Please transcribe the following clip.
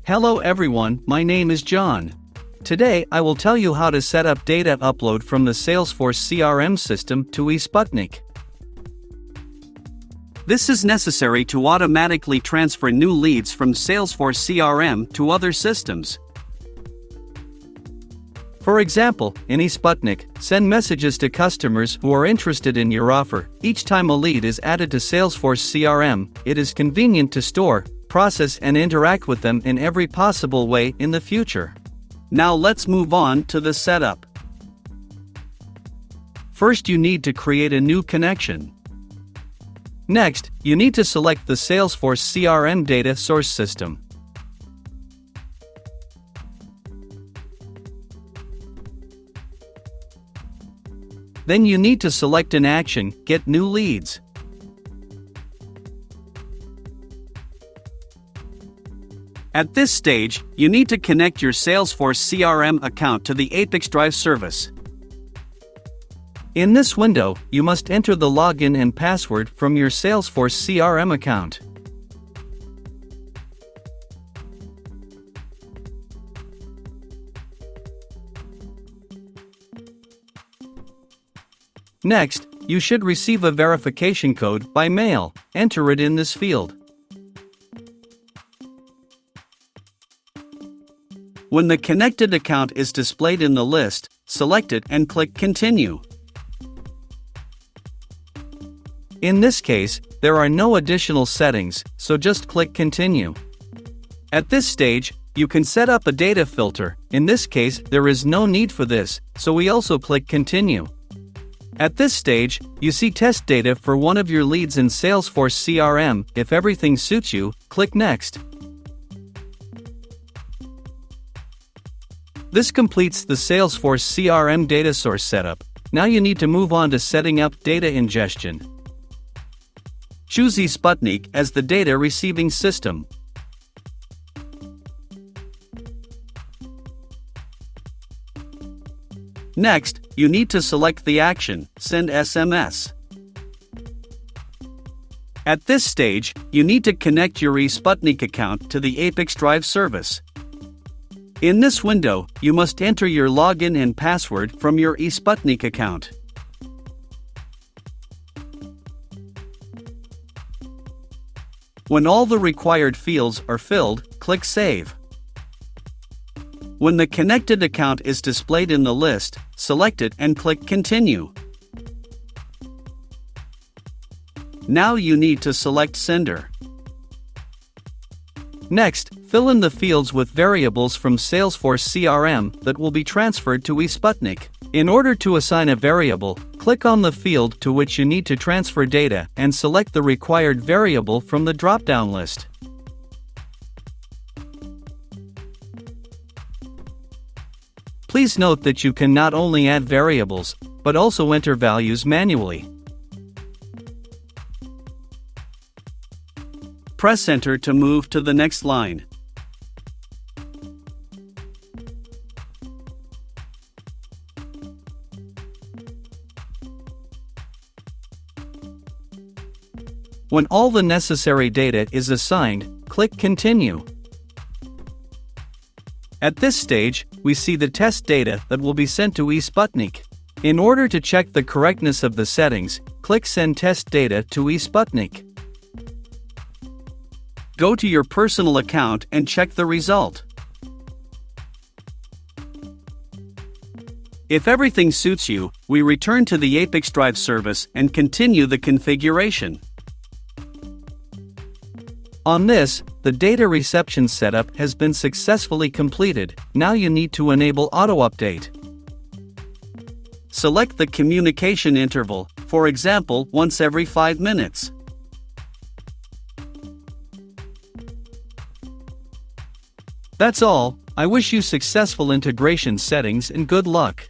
Hello everyone, my name is John. Today I will tell you how to set up data upload from the Salesforce CRM system to eSputnik. This is necessary to automatically transfer new leads from Salesforce CRM to other systems. For example, in eSputnik, send messages to customers who are interested in your offer. Each time a lead is added to Salesforce CRM, it is convenient to store, process and interact with them in every possible way in the future. Now let's move on to the setup. First, you need to create a new connection. Next, you need to select the Salesforce CRM data source system. Then you need to select an action, Get New Leads. At this stage, you need to connect your Salesforce CRM account to the ApiX-Drive service. In this window, you must enter the login and password from your Salesforce CRM account. Next, you should receive a verification code by mail. Enter it in this field. When the connected account is displayed in the list, select it and click Continue. In this case, there are no additional settings, so just click Continue. At this stage, you can set up a data filter. In this case, there is no need for this, so we also click Continue. At this stage, you see test data for one of your leads in Salesforce CRM. If everything suits you, click Next. This completes the Salesforce CRM data source setup. Now you need to move on to setting up data ingestion. Choose eSputnik as the data receiving system. Next, you need to select the action, Send SMS. At this stage, you need to connect your eSputnik account to the ApiX-Drive service. In this window, you must enter your login and password from your eSputnik account. When all the required fields are filled, click Save. When the connected account is displayed in the list, select it and click Continue. Now you need to select Sender. Next, fill in the fields with variables from Salesforce CRM that will be transferred to eSputnik. In order to assign a variable, click on the field to which you need to transfer data and select the required variable from the drop-down list. Please note that you can not only add variables, but also enter values manually. Press Enter to move to the next line. When all the necessary data is assigned, click Continue. At this stage, we see the test data that will be sent to eSputnik. In order to check the correctness of the settings, click Send Test Data to eSputnik. Go to your personal account and check the result. If everything suits you, we return to the ApiX-Drive service and continue the configuration. On this, the data reception setup has been successfully completed. Now you need to enable auto-update. Select the communication interval, for example, once every 5 minutes. That's all. I wish you successful integration settings and good luck.